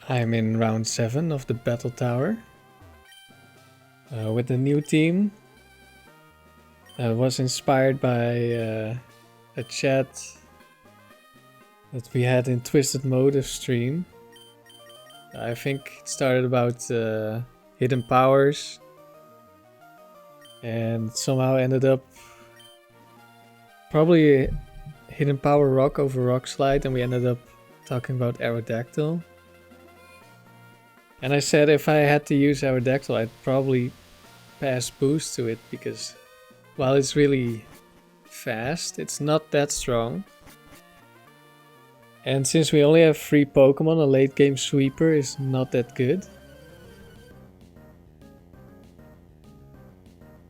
I'm in round 7 of the Battle Tower. With the new team. Was inspired by a chat that we had in Twisted Motive stream. I think it started about hidden powers. And somehow ended up probably hidden power rock over rock slide, and we ended up talking about Aerodactyl. And I said if I had to use Aerodactyl, I'd probably pass boost to it, because while it's really fast, it's not that strong. And since we only have 3 Pokemon, a late game sweeper is not that good.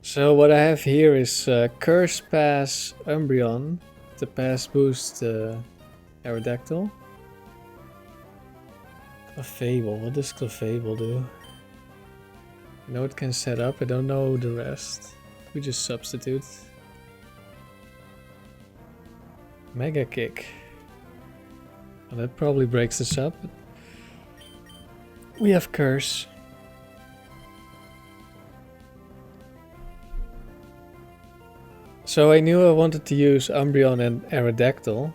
So what I have here is Curse Pass Umbreon to pass boost Aerodactyl. Clefable, what does Clefable do? I know it can set up, I don't know the rest. We just substitute. Mega Kick. Well, that probably breaks this up. But we have Curse. So I knew I wanted to use Umbreon and Aerodactyl.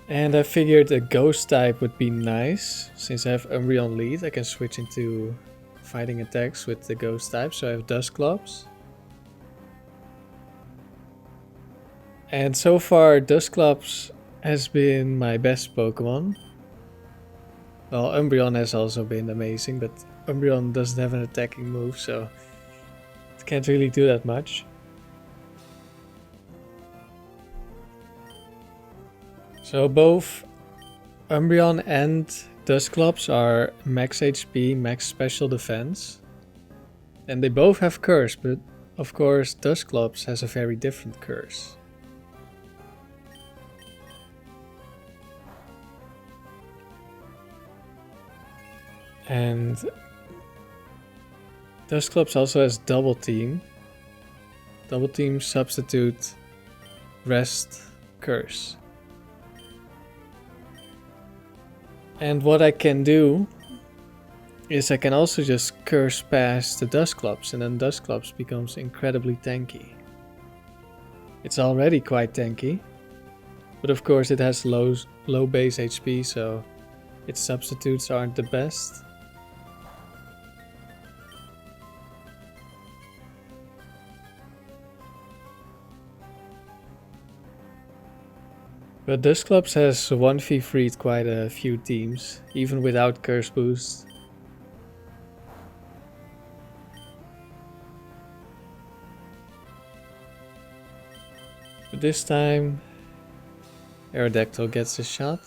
And I figured a ghost type would be nice. Since I have Umbreon lead, I can switch into fighting attacks with the ghost type. So I have Dusclops. And so far Dusclops has been my best Pokemon. Well, Umbreon has also been amazing, but Umbreon doesn't have an attacking move, so it can't really do that much. So both Umbreon and Dusclops are max HP, max special defense. And they both have Curse, but of course Dusclops has a very different Curse. And Dusclops also has Double Team. Double Team, Substitute, Rest, Curse. And what I can do is I can also just Curse Pass the Dusclops, and then Dusclops becomes incredibly tanky. It's already quite tanky, but of course it has low base HP, so its substitutes aren't the best. But Dusclops has 1v3'd quite a few teams, even without Curse Boost. But this time Aerodactyl gets a shot.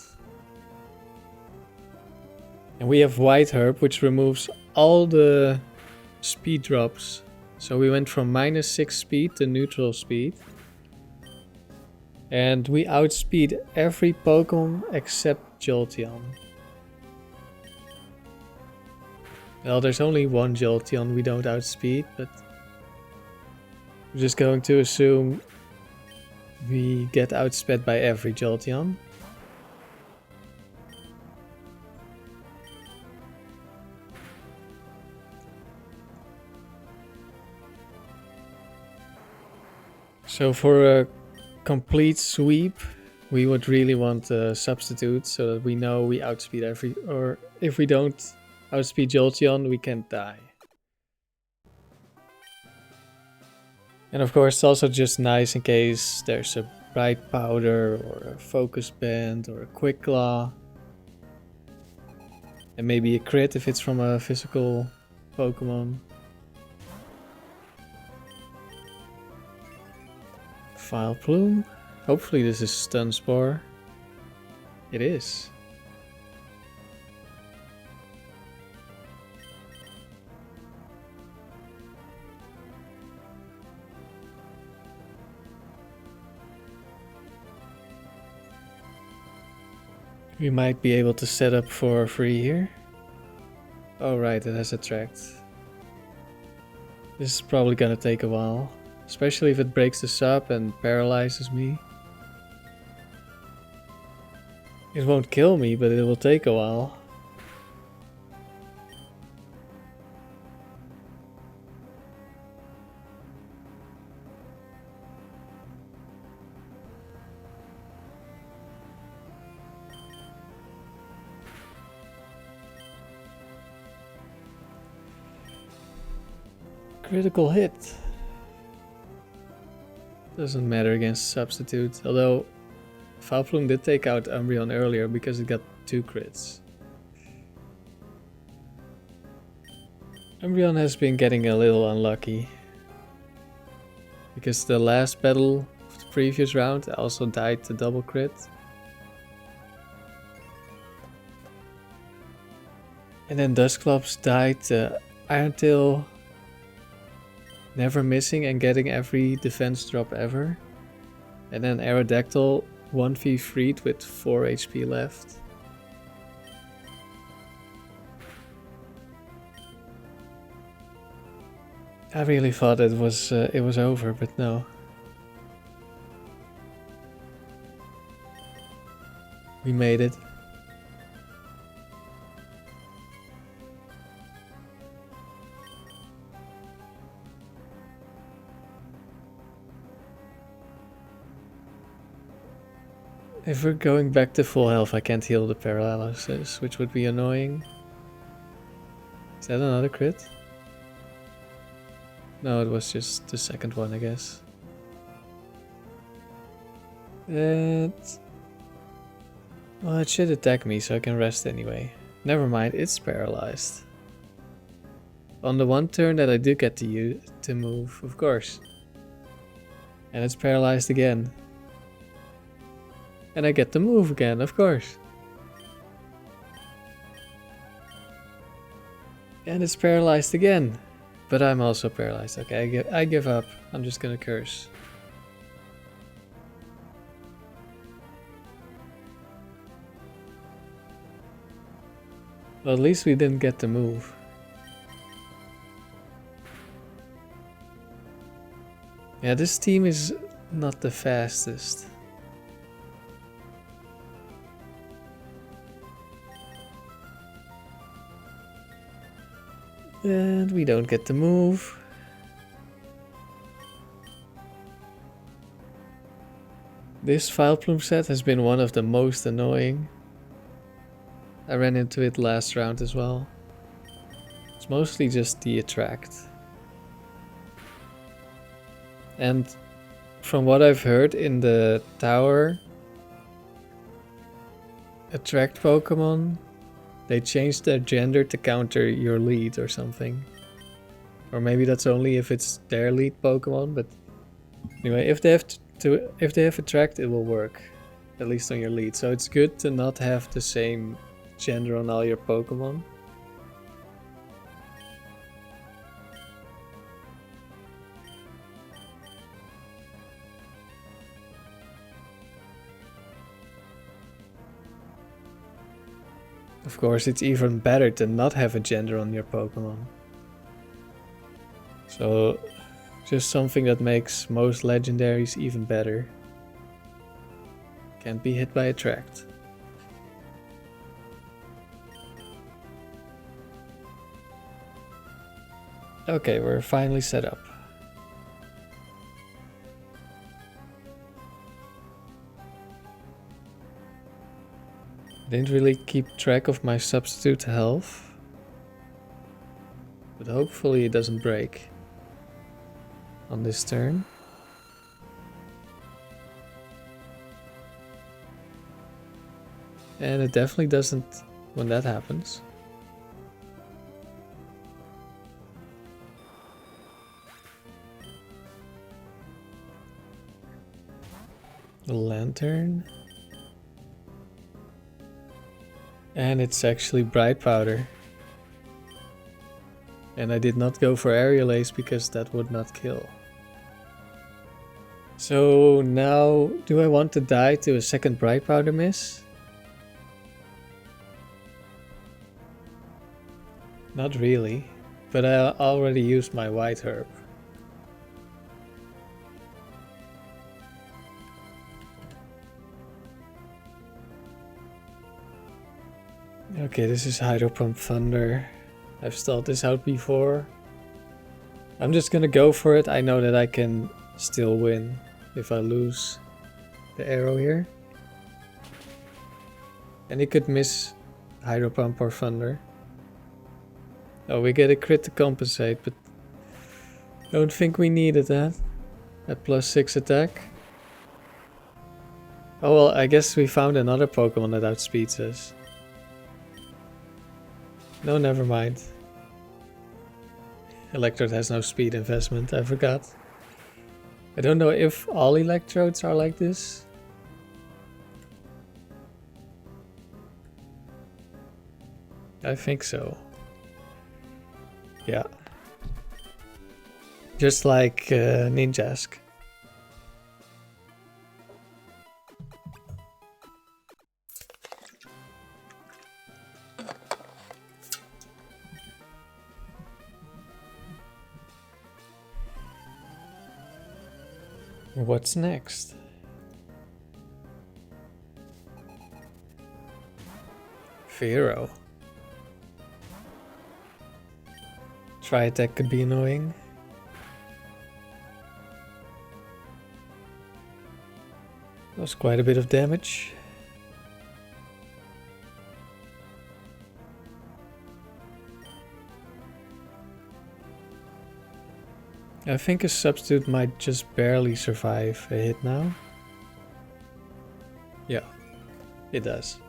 And we have White Herb, which removes all the speed drops. So we went from -6 speed to neutral speed. And we outspeed every Pokemon except Jolteon. Well, there's only one Jolteon we don't outspeed, but I'm just going to assume we get outsped by every Jolteon. So for a complete sweep, we would really want a substitute so that we know we outspeed every, or if we don't outspeed Jolteon, we can't die. And of course it's also just nice in case there's a Bright Powder or a Focus Band or a Quick Claw. And maybe a crit if it's from a physical Pokemon. File Plume. Hopefully this is Stun Spore. It is. We might be able to set up for free here. Oh right, it has Attract. This is probably gonna take a while. Especially if it breaks this up and paralyzes me. It won't kill me, but it will take a while. Critical hit. Doesn't matter against substitute, although Vileplume did take out Umbreon earlier because it got 2 crits. Umbreon has been getting a little unlucky. Because the last battle of the previous round also died to double crit. And then Dusclops died to Aerodactyl never missing and getting every defense drop ever. And then Aerodactyl 1v3'd with 4 HP left. I really thought it was over, but no. We made it. If we're going back to full health, I can't heal the paralysis, which would be annoying. Is that another crit? No, it was just the second one, I guess. Well, it should attack me, so I can rest anyway. Never mind, it's paralyzed. On the one turn that I do get to move, of course. And it's paralyzed again. And I get to move again, of course. And it's paralyzed again. But I'm also paralyzed. Okay, I give up. I'm just gonna curse. Well, at least we didn't get to move. Yeah, this team is not the fastest. And we don't get to move. This Vileplume set has been one of the most annoying. I ran into it last round as well. It's mostly just the attract. And from what I've heard in the tower, attract Pokemon, they changed their gender to counter your lead or something. Or maybe that's only if it's their lead Pokemon, but anyway, if they have attract, it will work. At least on your lead. So it's good to not have the same gender on all your Pokemon. Of course, it's even better to not have a gender on your Pokemon. So, just something that makes most legendaries even better. Can't be hit by attract. Okay, we're finally set up. Didn't really keep track of my substitute health, but hopefully it doesn't break on this turn. And it definitely doesn't when that happens. The lantern. And it's actually Bright Powder. And I did not go for Aerial Ace because that would not kill. So now, do I want to die to a second Bright Powder miss? Not really, but I already used my White Herb. Okay, this is Hydro Pump Thunder. I've stalled this out before. I'm just gonna go for it. I know that I can still win if I lose the arrow here. And he could miss Hydro Pump or Thunder. Oh, we get a crit to compensate, but don't think we needed that. At +6 attack. Oh well, I guess we found another Pokemon that outspeeds us. No, never mind. Electrode has no speed investment, I forgot. I don't know if all Electrodes are like this. I think so. Yeah. Just like ninjask. What's next? Pharaoh. Tri-attack could be annoying. That was quite a bit of damage. I think a substitute might just barely survive a hit now. Yeah, it does.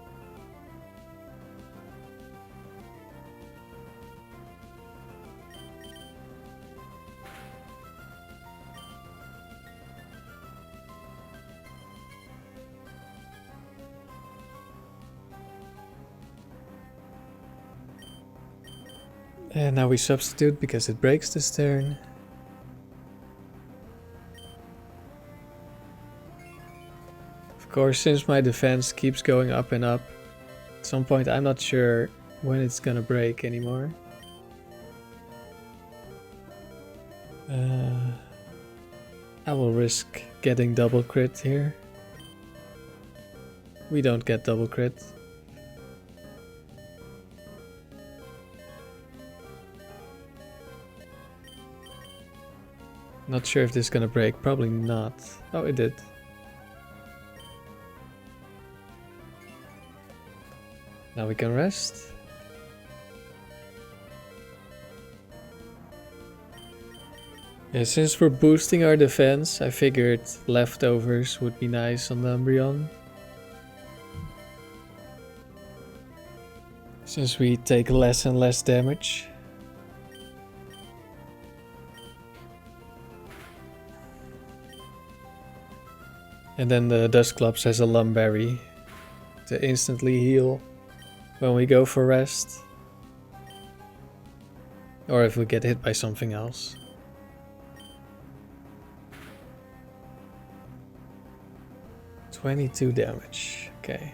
And now we substitute because it breaks this turn. Of course, since my defense keeps going up and up, at some point I'm not sure when it's gonna break anymore. I will risk getting double crit here. We don't get double crit. Not sure if this is gonna break, probably not. Oh, it did. Now we can rest. Yeah, since we're boosting our defense, I figured leftovers would be nice on the Umbreon. Since we take less and less damage. And then the Dusclops has a Lum Berry to instantly heal when we go for rest. Or if we get hit by something else. $22 damage, okay.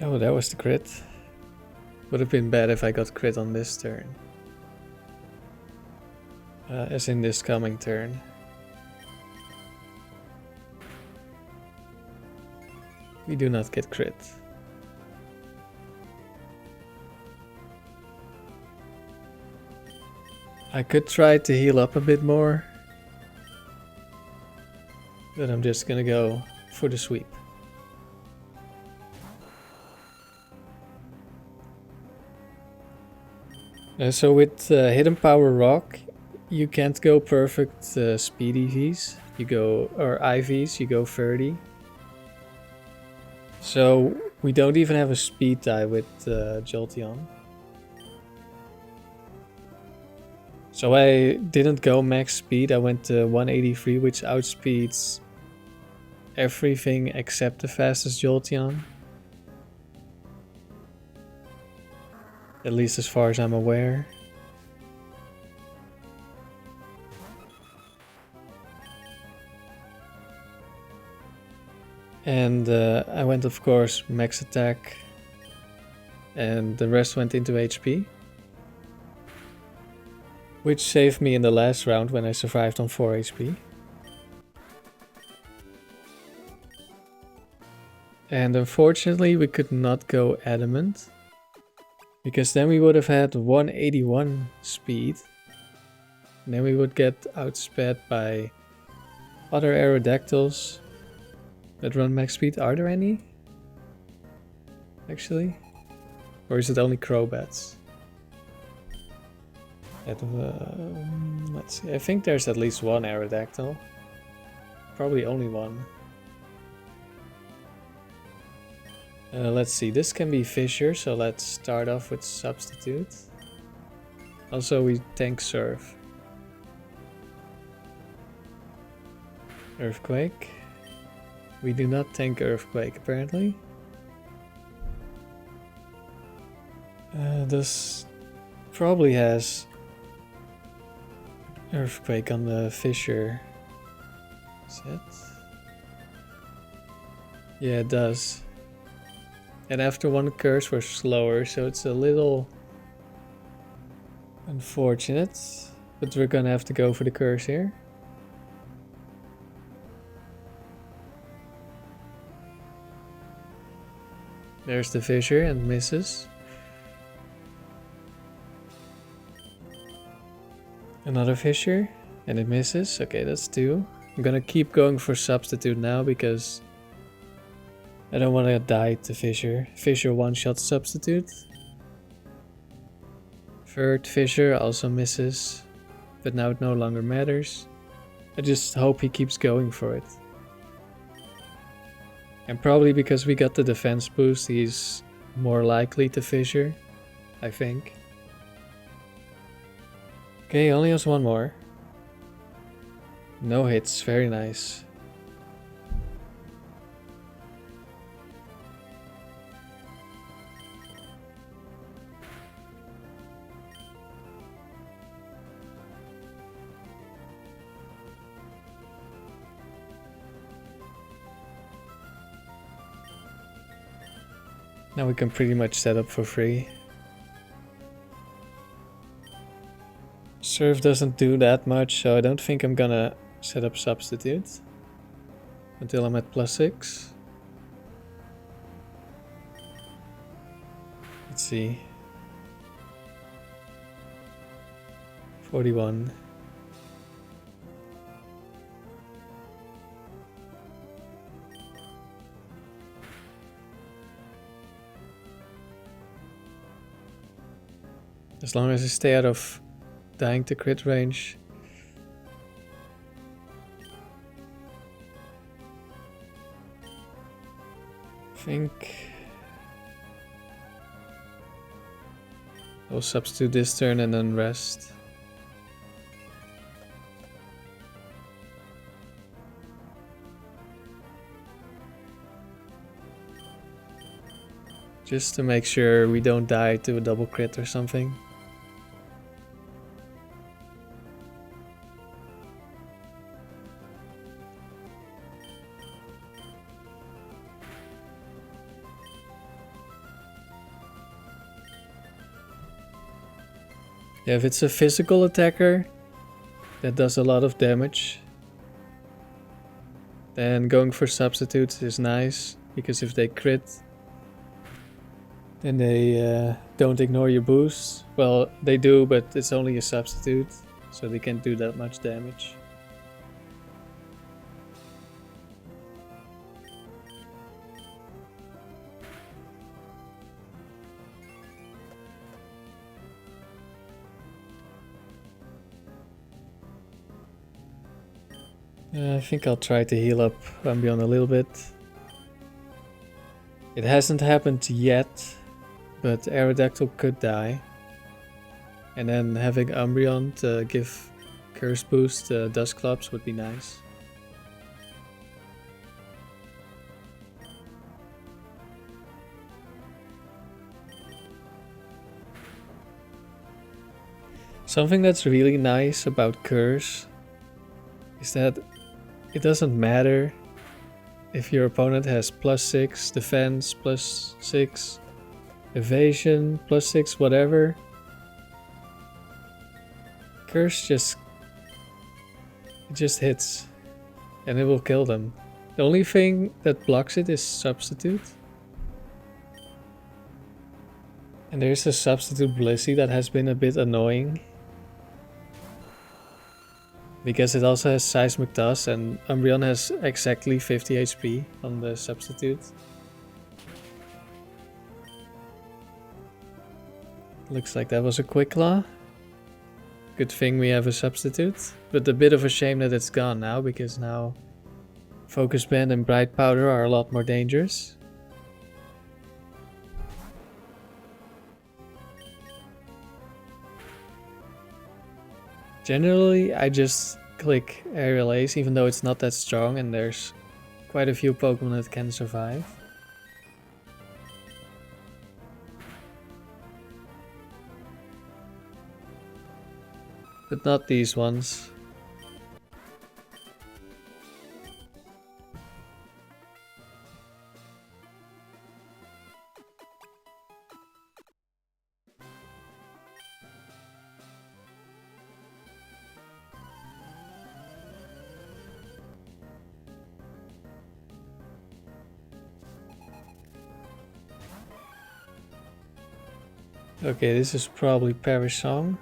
Oh, that was the crit. Would have been bad if I got crit on this turn. As in this coming turn. We do not get crit. I could try to heal up a bit more. But I'm just gonna go for the sweep. So with Hidden Power Rock, you can't go perfect speed EVs. You go, or IVs, you go 30. So we don't even have a speed tie with Jolteon. So I didn't go max speed, I went to 183, which outspeeds everything except the fastest jolteon. At least as far as I'm aware. And I went, of course, max attack, and the rest went into HP. Which saved me in the last round when I survived on 4 HP. And unfortunately we could not go adamant, because then we would have had 181 speed. And then we would get outsped by other Aerodactyls that run max speed. Are there any? Actually? Or is it only crobats? Let's see. I think there's at least one Aerodactyl. Probably only one. Let's see. This can be Fissure, so let's start off with Substitute. Also, we tank Surf. Earthquake. We do not tank Earthquake, apparently. This probably has Earthquake on the Fissure set. Yeah, it does. And after one curse we're slower, so it's a little unfortunate. But we're gonna have to go for the curse here. There's the Fissure and misses. Another Fissure, and it misses. Okay, that's 2. I'm gonna keep going for Substitute now because I don't want to die to Fissure. Fissure one-shot Substitute. Third Fissure also misses, but now it no longer matters. I just hope he keeps going for it. And probably because we got the defense boost, he's more likely to Fissure, I think. Okay, only has one more. No hits, very nice. Now we can pretty much set up for free. Surf doesn't do that much, so I don't think I'm gonna set up Substitute until I'm at +6. Let's see. 41. As long as I stay out of dying to crit range. I think I'll substitute this turn and then rest. Just to make sure we don't die to a double crit or something. Yeah, if it's a physical attacker that does a lot of damage, then going for substitutes is nice, because if they crit, then they don't ignore your boosts. Well, they do, but it's only a substitute, so they can't do that much damage. I think I'll try to heal up Umbreon a little bit. It hasn't happened yet, but Aerodactyl could die. And then having Umbreon to give Curse Boost to Dusclops would be nice. Something that's really nice about Curse is that it doesn't matter if your opponent has +6 defense, +6 evasion, +6 whatever. Curse just hits and it will kill them. The only thing that blocks it is Substitute. And there's a Substitute Blissey that has been a bit annoying. Because it also has Seismic Toss and Umbreon has exactly 50 HP on the Substitute. Looks like that was a Quick Claw. Good thing we have a Substitute. But a bit of a shame that it's gone now, because now Focus Band and Bright Powder are a lot more dangerous. Generally, I just click Aerial Ace, even though it's not that strong and there's quite a few Pokemon that can survive. But not these ones. Okay, this is probably Perish Song.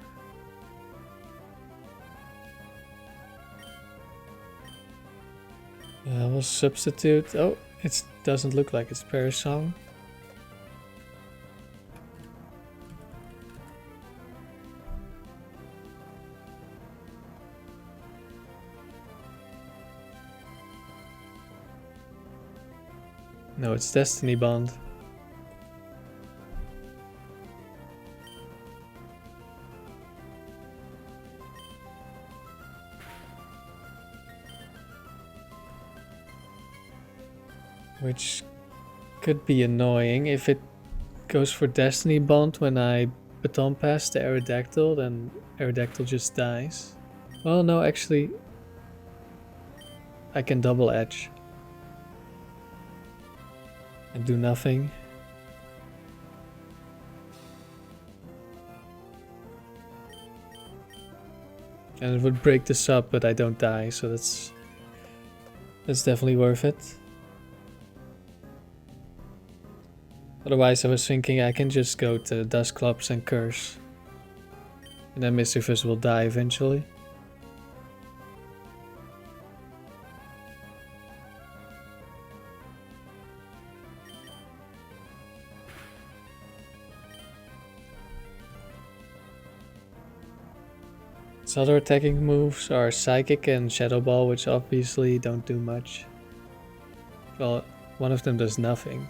We'll substitute. Oh, it doesn't look like it's Perish Song. No, it's Destiny Bond. Which could be annoying. If it goes for Destiny Bond when I Baton Pass the Aerodactyl, then Aerodactyl just dies. Well, no, actually, I can double edge and do nothing. And it would break the sub, but I don't die, so that's definitely worth it. Otherwise, I was thinking I can just go to Dusclops and Curse. And then Mischievous will die eventually. Its other attacking moves are Psychic and Shadow Ball, which obviously don't do much. Well, one of them does nothing.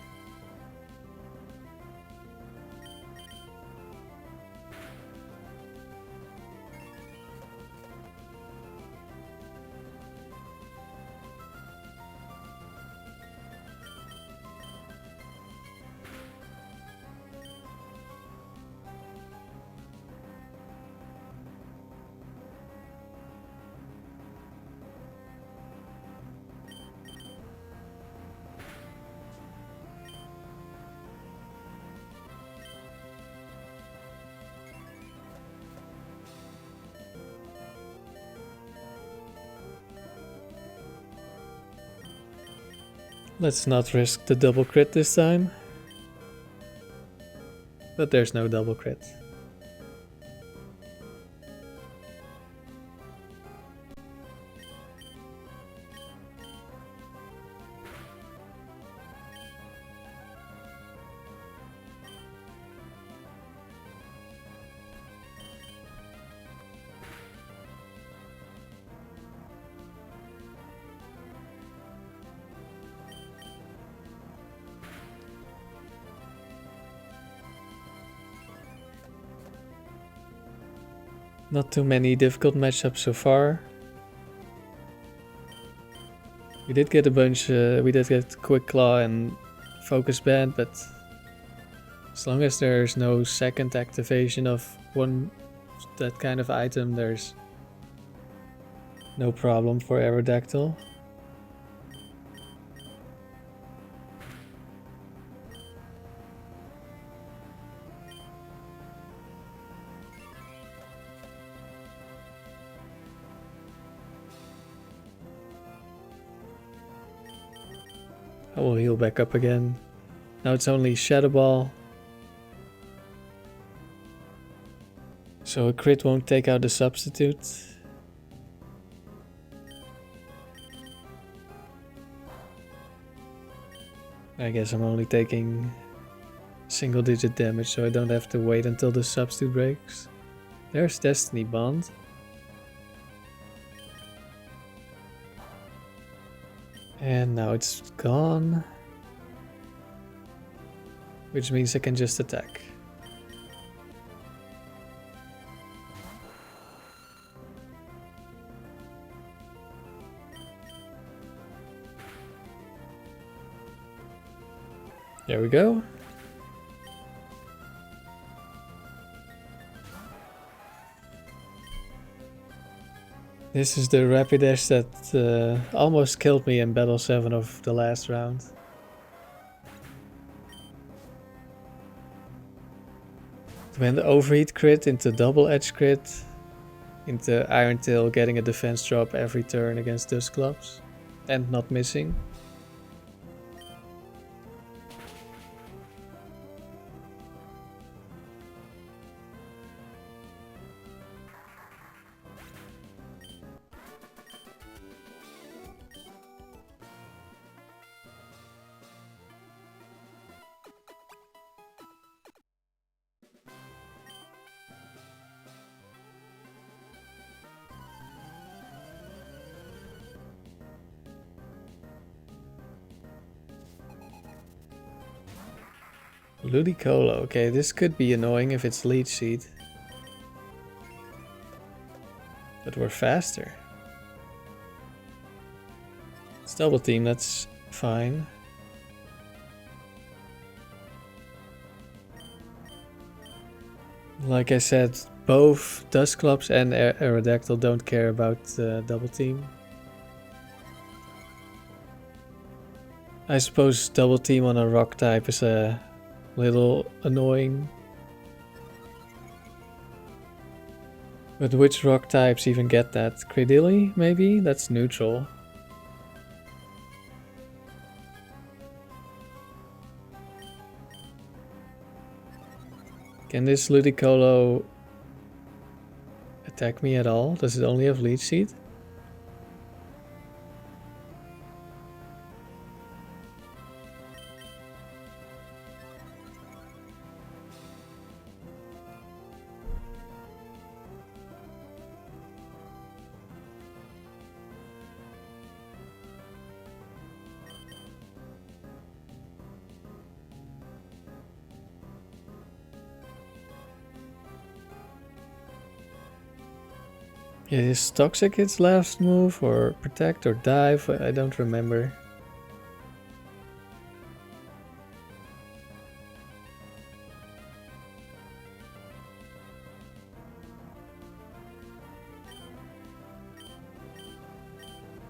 Let's not risk the double crit this time. But there's no double crit. Not too many difficult matchups so far. We did get a bunch, we did get Quick Claw and Focus Band, but as long as there's no second activation of that kind of item, there's no problem for Aerodactyl. I will heal back up again. Now it's only Shadow Ball. So a crit won't take out the substitute. I guess I'm only taking single digit damage, so I don't have to wait until the substitute breaks. There's Destiny Bond. And now it's gone. Which means I can just attack. There we go. This is the Rapidash that almost killed me in Battle 7 of the last round. It went overheat crit into double edge crit, into Iron Tail getting a defense drop every turn against Dusclops and not missing. Ludicolo, okay, this could be annoying if it's Leech Seed. But we're faster. It's double team, that's fine. Like I said, both Dusclops and Aerodactyl don't care about double team. I suppose double team on a rock type is a little annoying. But which rock types even get that? Credilli, maybe? That's neutral. Can this Ludicolo attack me at all? Does it only have Leech Seed? Yeah, is Toxic its last move, or Protect or Dive? I don't remember.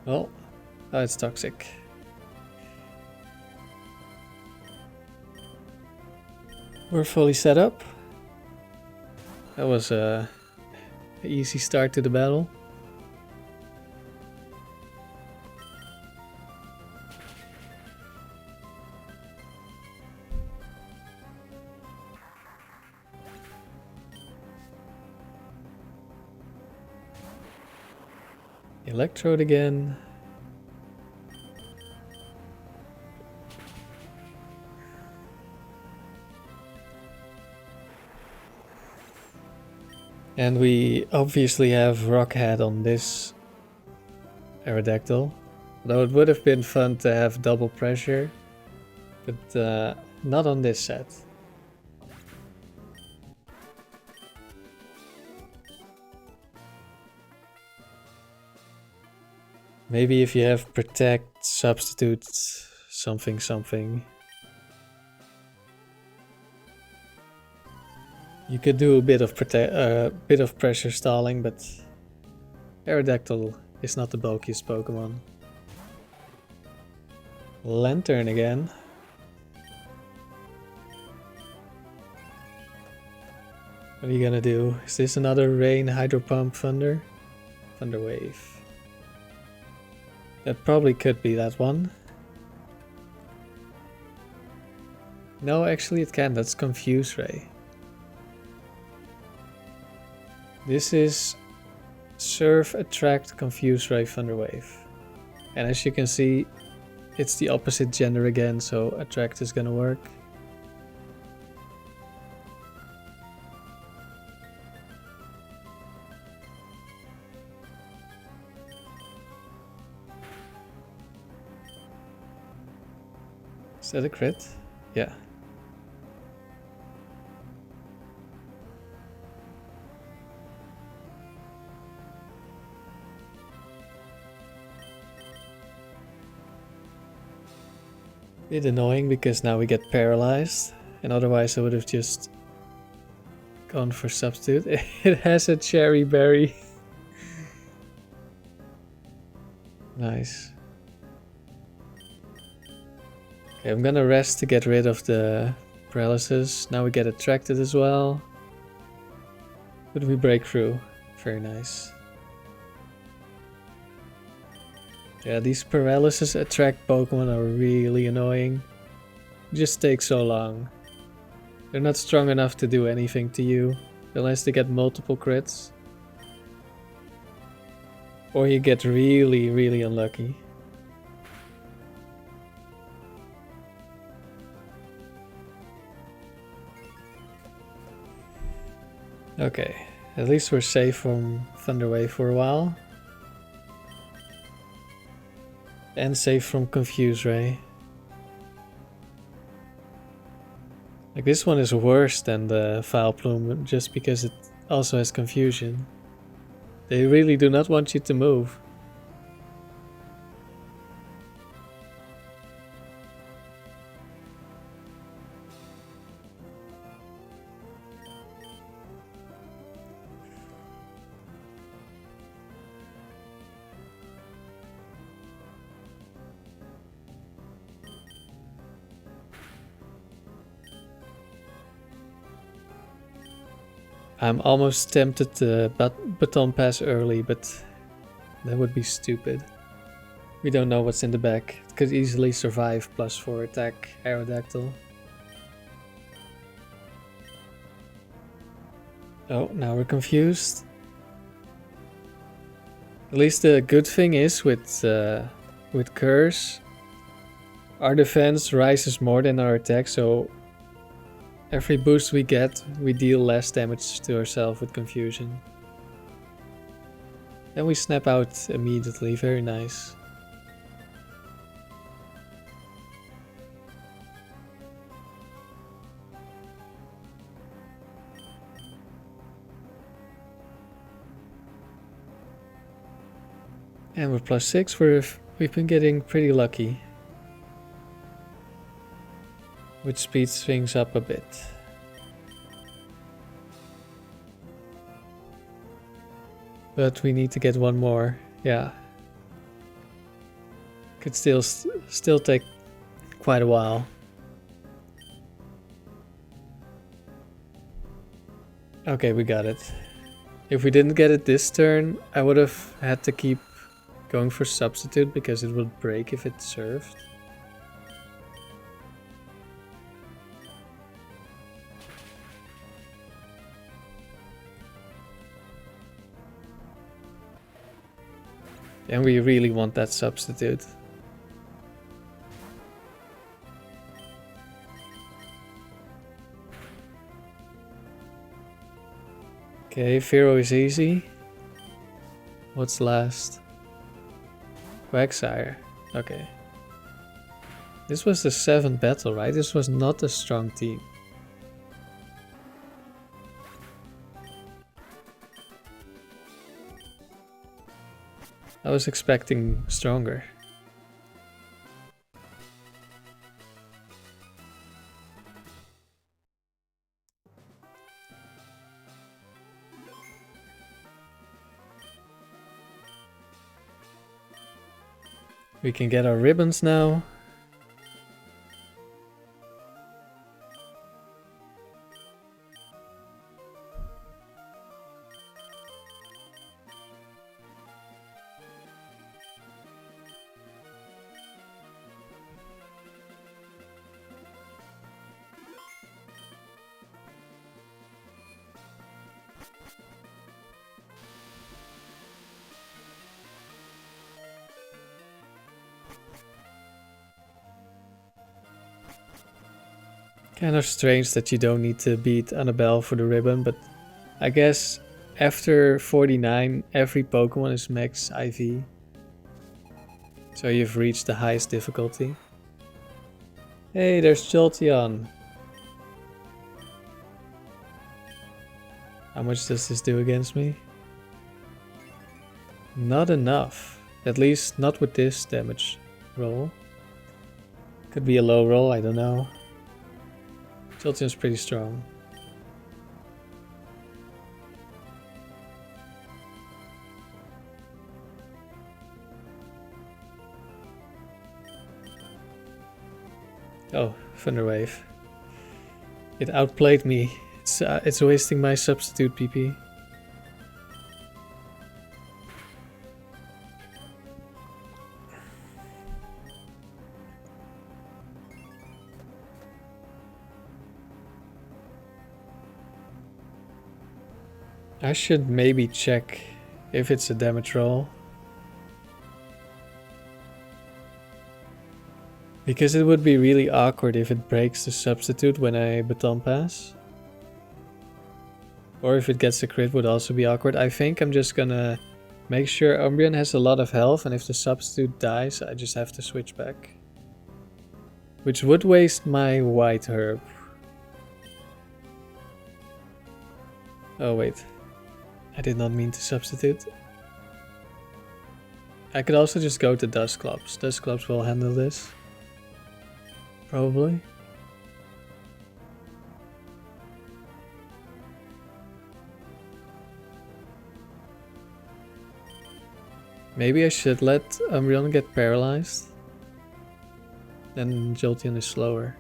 Well, oh, it's Toxic. We're fully set up. That was an easy start to the battle. Electrode again. And we obviously have Rock Head on this Aerodactyl. Though it would have been fun to have double pressure, but not on this set. Maybe if you have protect, substitute, something, something. You could do a bit of pressure stalling, but Aerodactyl is not the bulkiest Pokemon. Lantern again. What are you gonna do? Is this another Rain, Hydro Pump, Thunder? Thunder Wave. That probably could be that one. No, actually it can. That's Confuse Ray. This is Surf, Attract, Confuse Ray, Thunder Wave. And as you can see, it's the opposite gender again, so Attract is gonna work. Is that a crit? Yeah. Bit annoying because now we get paralyzed, and otherwise I would have just gone for substitute. It has a cherry berry. Nice. Okay, I'm gonna rest to get rid of the paralysis. Now we get attracted as well. But we break through. Very nice. Yeah, these paralysis attract Pokemon are really annoying. It just takes so long. They're not strong enough to do anything to you, unless they get multiple crits. Or you get really, really unlucky. Okay, at least we're safe from Thunder Wave for a while. And safe from Confuse Ray. Like this one is worse than the Vileplume just because it also has confusion. They really do not want you to move. I'm almost tempted to Baton Pass early, but that would be stupid. We don't know what's in the back. It could easily survive +4 attack Aerodactyl. Oh, now we're confused. At least the good thing is with Curse, our defense rises more than our attack, so every boost we get, we deal less damage to ourselves with confusion. Then we snap out immediately, very nice. And with +6, we've been getting pretty lucky. Which speeds things up a bit. But we need to get one more, yeah. Could still take quite a while. Okay, we got it. If we didn't get it this turn, I would have had to keep going for substitute because it would break if it served. And we really want that substitute. Okay, Fearow is easy. What's last? Quagsire. Okay. This was the 7th battle, right? This was not a strong team. I was expecting stronger. We can get our ribbons now. Kind of strange that you don't need to beat Annabelle for the ribbon, but I guess after 49 every Pokemon is max IV. So you've reached the highest difficulty. Hey, there's Jolteon. How much does this do against me? Not enough. At least not with this damage roll. Could be a low roll, I don't know. Jolteon's pretty strong. Oh, Thunder Wave. It outplayed me. It's wasting my substitute PP. I should maybe check if it's a damage roll. Because it would be really awkward if it breaks the substitute when I Baton Pass. Or if it gets a crit would also be awkward. I think I'm just gonna make sure Umbreon has a lot of health, and if the substitute dies I just have to switch back. Which would waste my white herb. Oh wait. I did not mean to substitute. I could also just go to Dusclops. Dusclops will handle this. Probably. Maybe I should let Umbreon get paralyzed. Then Jolteon is slower.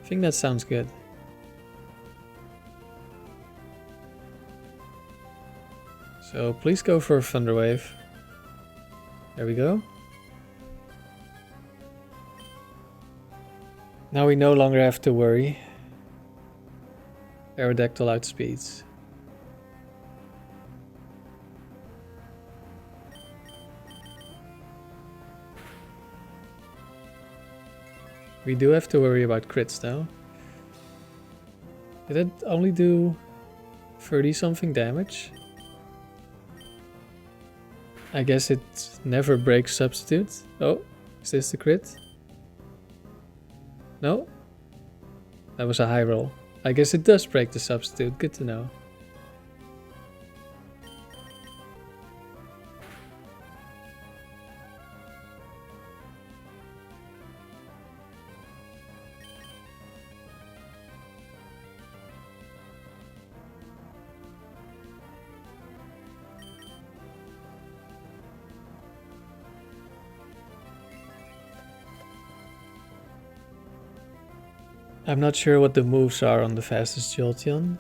I think that sounds good. So please go for a Thunder Wave. There we go. Now we no longer have to worry. Aerodactyl outspeeds. We do have to worry about crits though. Did it only do 30 something damage? I guess it never breaks substitute. Oh, is this the crit? No? That was a high roll. I guess it does break the substitute, good to know. I'm not sure what the moves are on the fastest Jolteon.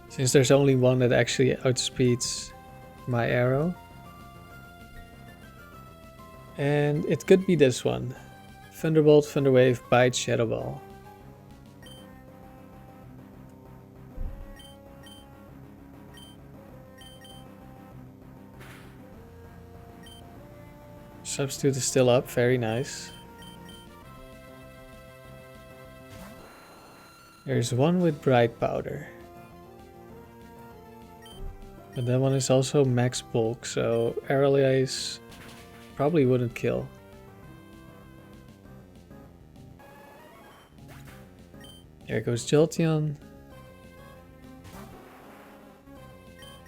Since there's only one that actually outspeeds my arrow. And it could be this one. Thunderbolt, Thunder Wave, Bite, Shadow Ball. Substitute is still up, very nice. There's one with Bright Powder. But that one is also max bulk, so Aerodactyl probably wouldn't kill. There goes Jolteon.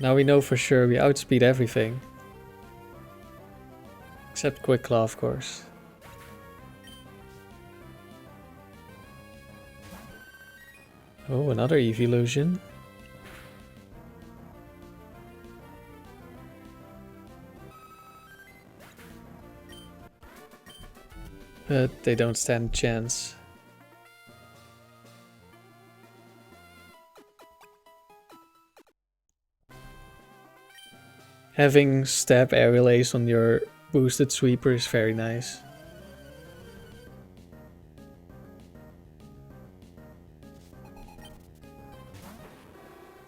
Now we know for sure we outspeed everything. Except Quick Claw, of course. Oh, another evolution. But they don't stand a chance. Having stab air relays on your boosted sweeper is very nice.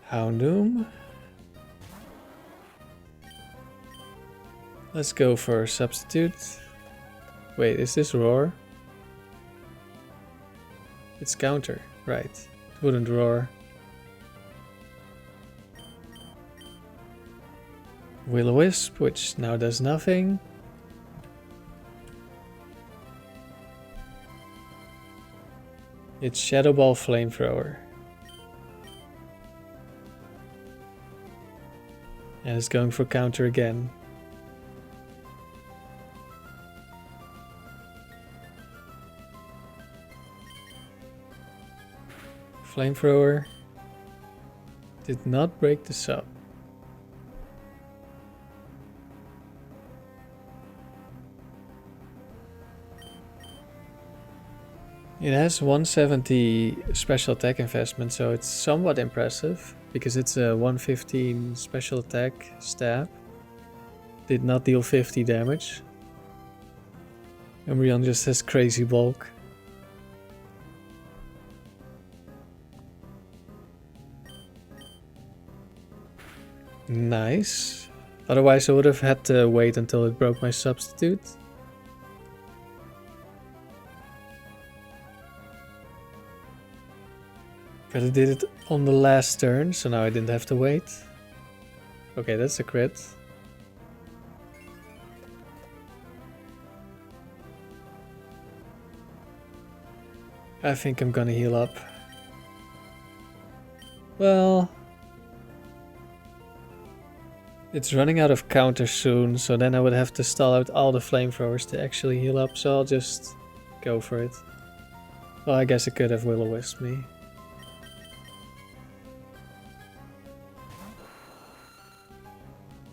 Houndoom. Let's go for substitute. Wait, is this roar? It's counter, right. It wouldn't roar. Will-O-Wisp, which now does nothing. It's Shadow Ball Flamethrower. And it's going for counter again. Flamethrower did not break the sub. It has 170 special attack investment, so it's somewhat impressive because it's a 115 special attack stab. Did not deal 50 damage. Umbreon just has crazy bulk. Nice. Otherwise I would have had to wait until it broke my substitute. But I did it on the last turn, so now I didn't have to wait. Okay, that's a crit. I think I'm gonna heal up. Well, it's running out of counter soon, so then I would have to stall out all the flamethrowers to actually heal up, so I'll just go for it. Well, I guess it could have Will-O-Wisped me.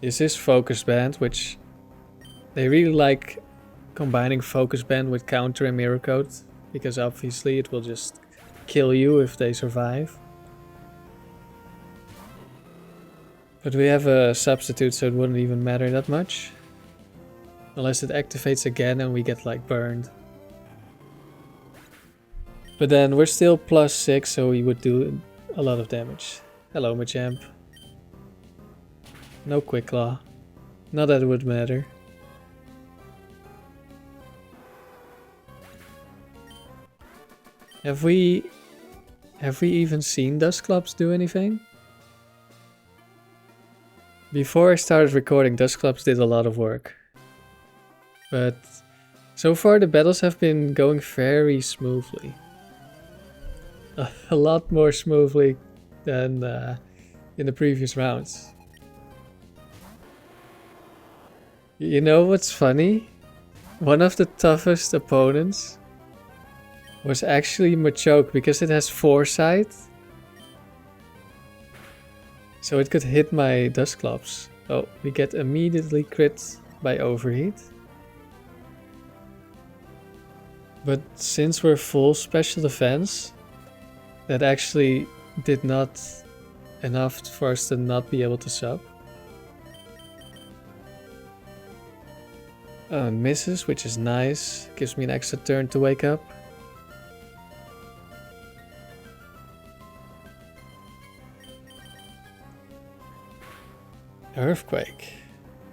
This is Focus Band, which they really like combining Focus Band with counter and mirror coat, because obviously it will just kill you if they survive. But we have a substitute, so it wouldn't even matter that much. Unless it activates again and we get like burned. But then we're still +6, so we would do a lot of damage. Hello, Machamp. No Quick Claw. Not that it would matter. Have we even seen Dusclops do anything? Before I started recording, Dusclops did a lot of work. But so far the battles have been going very smoothly. A lot more smoothly than in the previous rounds. You know what's funny? One of the toughest opponents was actually Machoke because it has Foresight. So it could hit my Dusclops. Oh, we get immediately crit by Overheat. But since we're full special defense, that actually did not enough for us to not be able to sub. Oh, and misses, which is nice. Gives me an extra turn to wake up. Earthquake.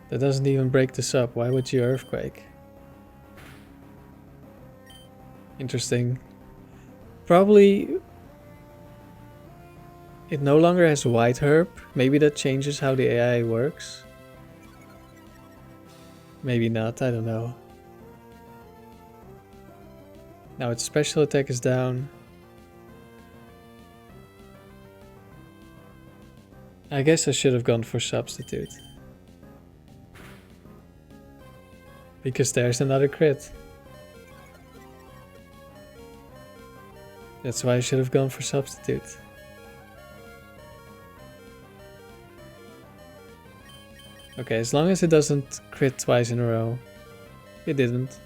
That doesn't even break this up. Why would you Earthquake? Interesting. Probably it no longer has White Herb. Maybe that changes how the AI works. Maybe not, I don't know. Now its special attack is down. I guess I should have gone for substitute. Because there's another crit. That's why I should have gone for substitute. Okay, as long as it doesn't crit twice in a row. It didn't.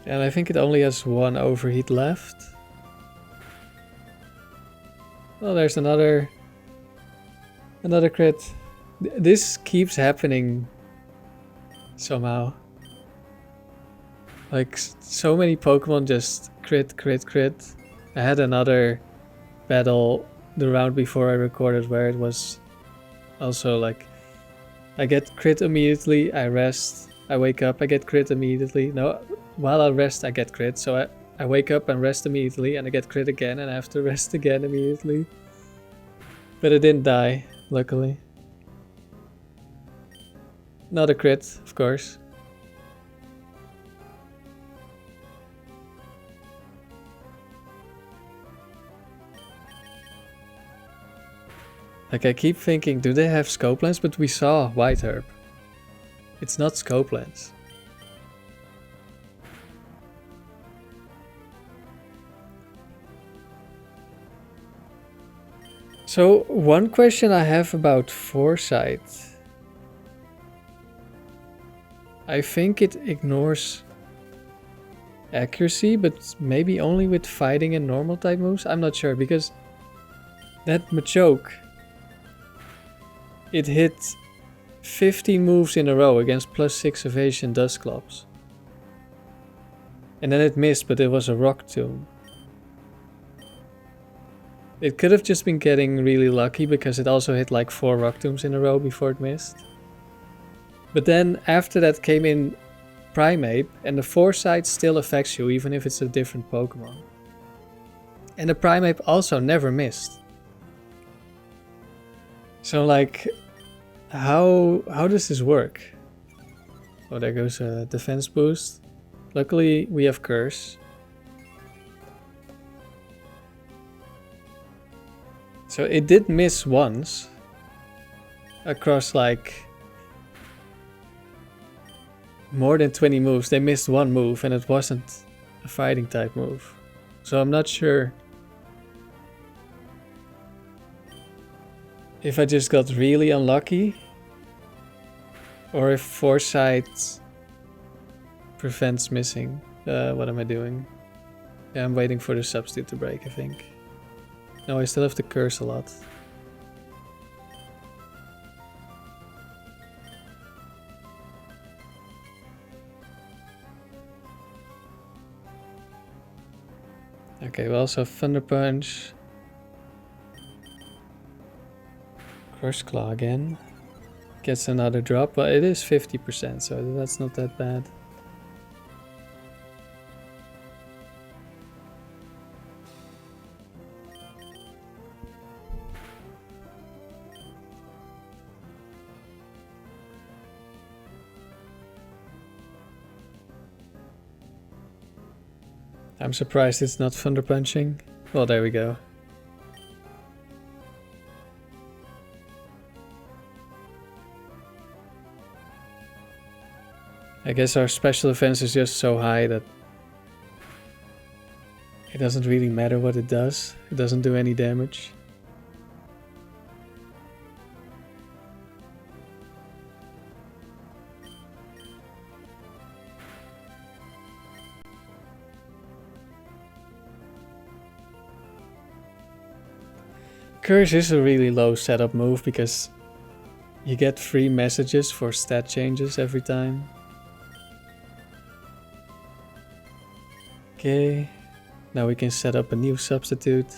And I think it only has one overheat left. Oh, there's another crit. This keeps happening somehow. Like, so many Pokemon just crit, crit, crit. I had another battle the round before I recorded where it was also like, I get crit immediately, I rest, I wake up, I get crit immediately. No, while I rest I get crit, so I wake up and rest immediately and I get crit again and I have to rest again immediately. But I didn't die, luckily. Not a crit, of course. Like, I keep thinking, do they have scope lens? But we saw White Herb. It's not scope lens. So, one question I have about Foresight. I think it ignores accuracy, but maybe only with fighting and normal type moves? I'm not sure, because that Machoke, it hit 15 moves in a row against +6 evasion Dusclops. And then it missed, but it was a Rock Tomb. It could have just been getting really lucky because it also hit like 4 Rock Tombs in a row before it missed. But then after that came in Primeape, and the Foresight still affects you even if it's a different Pokemon. And the Primeape also never missed. So like, how does this work? Oh, there goes a defense boost. Luckily we have Curse. So it did miss once across like more than 20 moves. They missed one move and it wasn't a fighting type move. So I'm not sure if I just got really unlucky or if Foresight prevents missing. What am I doing? Yeah, I'm waiting for the substitute to break, I think. No, I still have to curse a lot. Okay, we also have Thunder Punch. Crush Claw again. Gets another drop, but it is 50%, so that's not that bad. I'm surprised it's not Thunder Punching. Well, there we go. I guess our special defense is just so high that it doesn't really matter what it does. It doesn't do any damage. Curse is a really low setup move because you get free messages for stat changes every time. Okay, now we can set up a new substitute.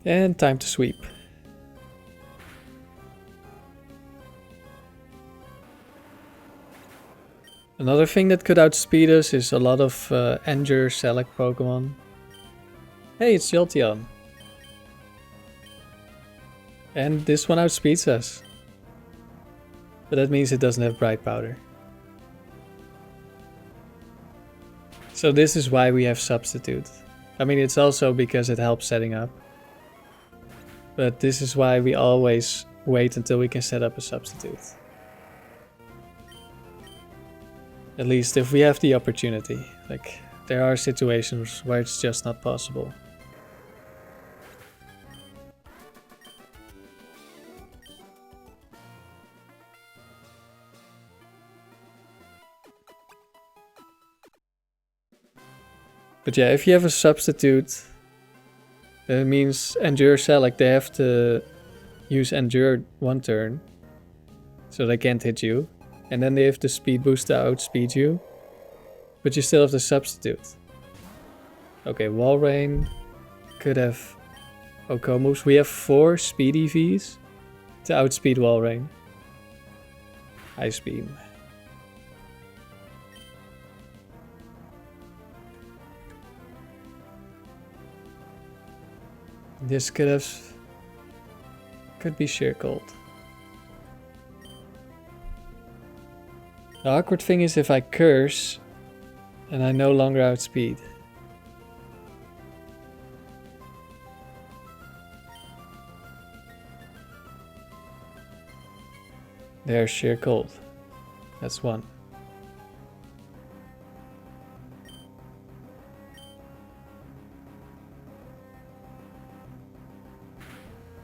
And time to sweep. Another thing that could outspeed us is a lot of Endure Salac Pokemon. Hey, it's Jolteon. And this one outspeeds us. But that means it doesn't have Bright Powder. So this is why we have Substitute. I mean, it's also because it helps setting up. But this is why we always wait until we can set up a Substitute. At least if we have the opportunity. Like, there are situations where it's just not possible. But yeah, if you have a Substitute, that means Endure Salac, they have to use Endure one turn. So they can't hit you. And then they have the speed boost to outspeed you. But you still have the Substitute. Okay, Walrein could have OHKO moves. We have 4 speed EVs to outspeed Walrein. Ice Beam. This could be Sheer Cold. The awkward thing is if I curse and I no longer outspeed. There's Sheer Cold. That's 1.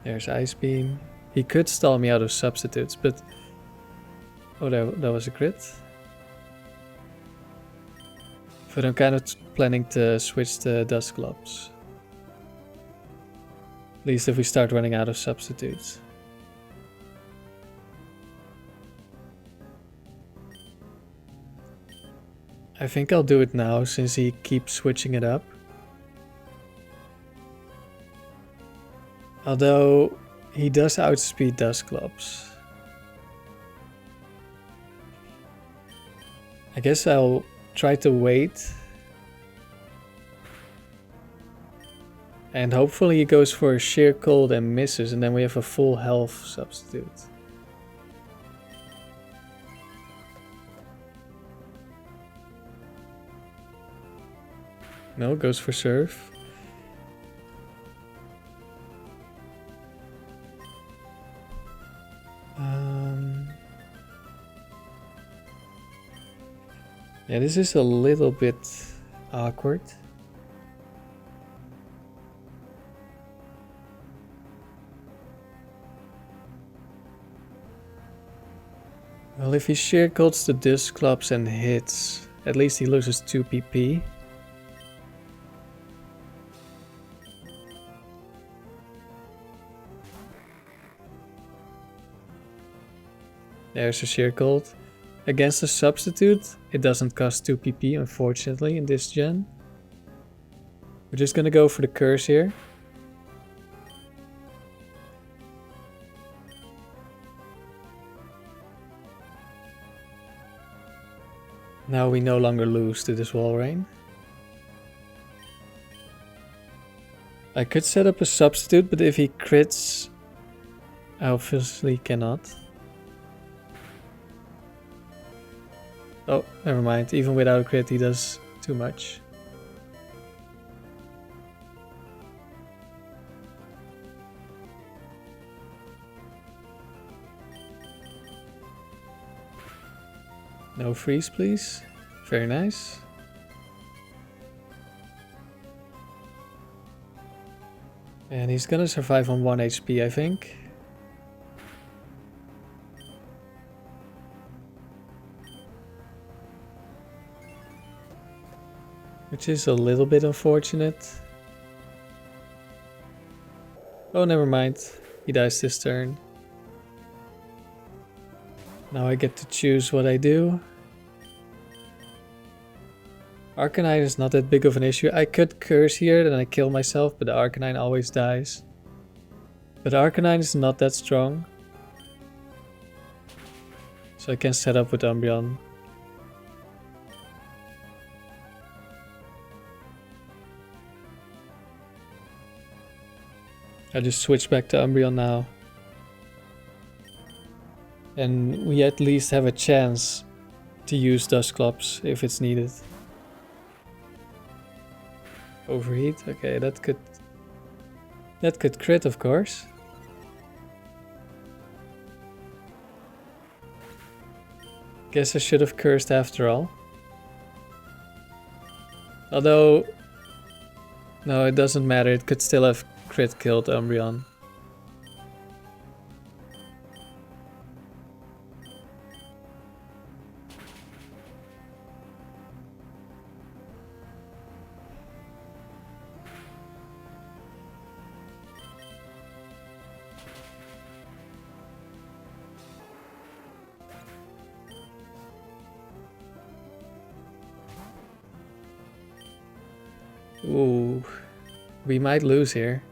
There's Ice Beam. He could stall me out of Substitutes, but... Oh, that was a crit. But I'm kind of planning to switch to Dusclops. At least if we start running out of Substitutes. I think I'll do it now since he keeps switching it up. Although he does outspeed Dusclops. I guess I'll try to wait. And hopefully he goes for a Sheer Cold and misses, and then we have a full health Substitute. No, goes for Surf. Yeah, this is a little bit awkward. Well, if he Sheer Colds the Dusclops and hits, at least he loses 2 PP. There's a Sheer Cold. Against a Substitute, it doesn't cost 2 PP, unfortunately, in this gen. We're just gonna go for the curse here. Now we no longer lose to this Walrein. I could set up a Substitute, but if he crits, I obviously cannot. Oh, never mind. Even without a crit, he does too much. No freeze, please. Very nice. And he's gonna survive on 1 HP, I think. Which is a little bit unfortunate. Oh, never mind. He dies this turn. Now I get to choose what I do. Arcanine is not that big of an issue. I could curse here, then I kill myself, but the Arcanine always dies. But Arcanine is not that strong. So I can set up with Umbreon. I just switch back to Umbreon now. And we at least have a chance to use Dusclops if it's needed. Overheat? Okay, that could crit, of course. Guess I should have cursed after all. Although, no, it doesn't matter. It could still have crit killed Umbreon. Ooh, we might lose here.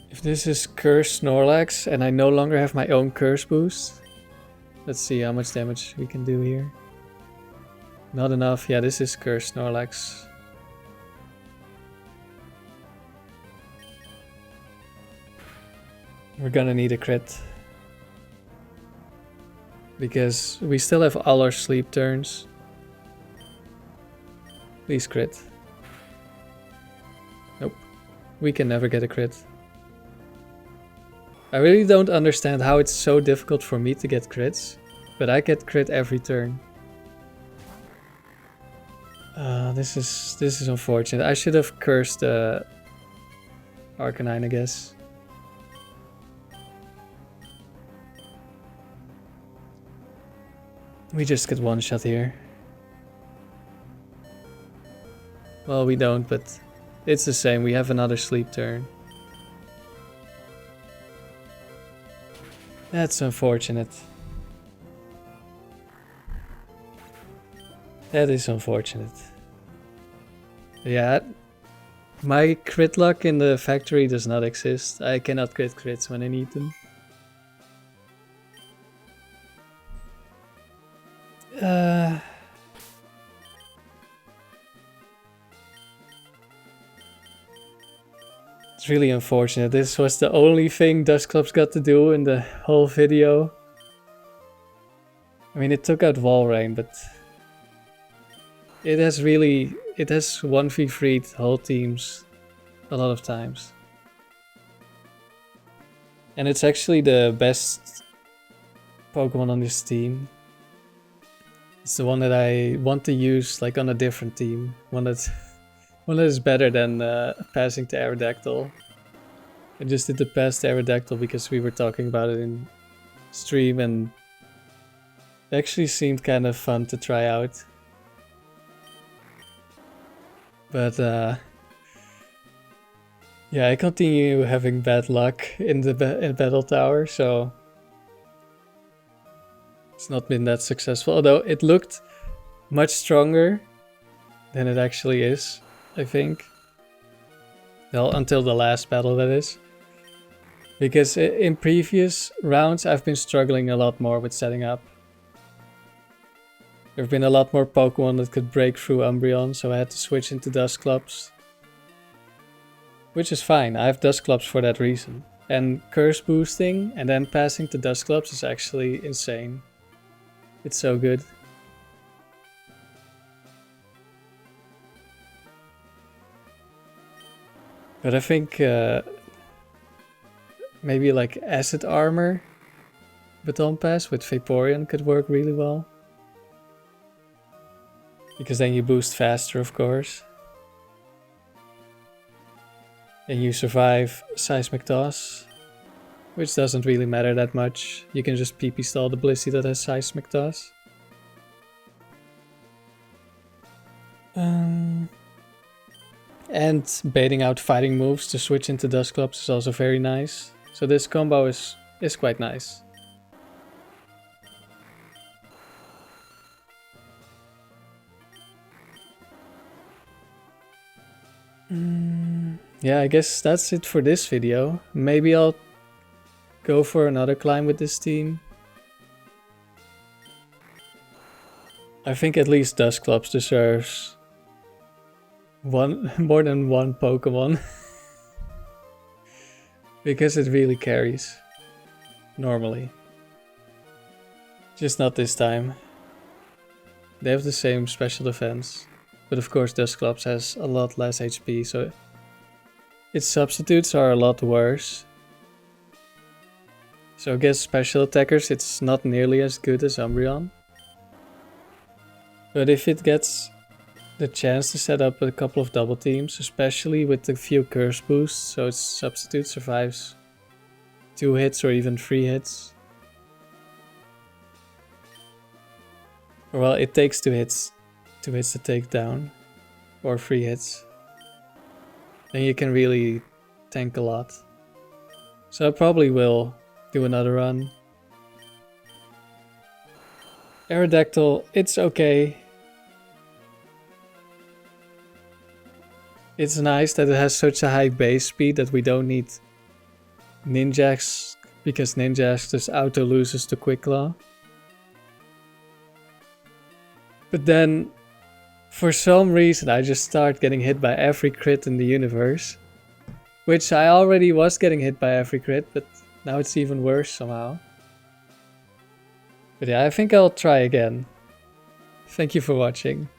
If this is Curse Snorlax and I no longer have my own Curse boost, let's see how much damage we can do here. Not enough. Yeah, this is Curse Snorlax. We're gonna need a crit. Because we still have all our sleep turns. Please crit. Nope. We can never get a crit. I really don't understand how it's so difficult for me to get crits, but I get crit every turn. This is unfortunate. I should have cursed Arcanine, I guess. We just get one shot here. Well, we don't, but it's the same. We have another sleep turn. That's unfortunate. That is unfortunate. Yeah, my crit luck in the factory does not exist. I cannot get crits when I need them. It's really unfortunate. This was the only thing Dusclops got to do in the whole video. I mean, it took out Walrein, but it has 1v3'd whole teams a lot of times. And it's actually the best Pokemon on this team. It's the one that I want to use like on a different team. One that is better than passing to Aerodactyl. I just did the pass to Aerodactyl because we were talking about it in stream and it actually seemed kind of fun to try out. But yeah, I continue having bad luck in the Battle Tower, so it's not been that successful. Although it looked much stronger than it actually is, I think. Well, until the last battle, that is. Because in previous rounds, I've been struggling a lot more with setting up. There have been a lot more Pokemon that could break through Umbreon, so I had to switch into Dusclops. Which is fine, I have Dusclops for that reason. And curse boosting and then passing to Dusclops is actually insane. It's so good. But I think maybe like Acid Armor Baton Pass with Vaporeon could work really well. Because then you boost faster, of course. And you survive Seismic Toss, which doesn't really matter that much. You can just PP stall the Blissey that has Seismic Toss. And baiting out fighting moves to switch into Dusclops is also very nice. So this combo is quite nice. Yeah, I guess that's it for this video. Maybe I'll go for another climb with this team. I think at least Dusclops deserves more than one Pokemon. Because it really carries. Normally. Just not this time. They have the same special defense. But of course Dusclops has a lot less HP, so its substitutes are a lot worse. So against special attackers it's not nearly as good as Umbreon. But if it gets the chance to set up a couple of double teams, especially with the few curse boosts, so its substitute survives 2 hits or even 3 hits. Well, it takes 2 hits to take down, or 3 hits. Then you can really tank a lot. So I probably will do another run. Aerodactyl, it's okay. It's nice that it has such a high base speed that we don't need ninjaks, because ninjask just auto loses to Quick Claw. But then, for some reason, I just start getting hit by every crit in the universe. Which I already was getting hit by every crit, but now it's even worse somehow. But yeah, I think I'll try again. Thank you for watching.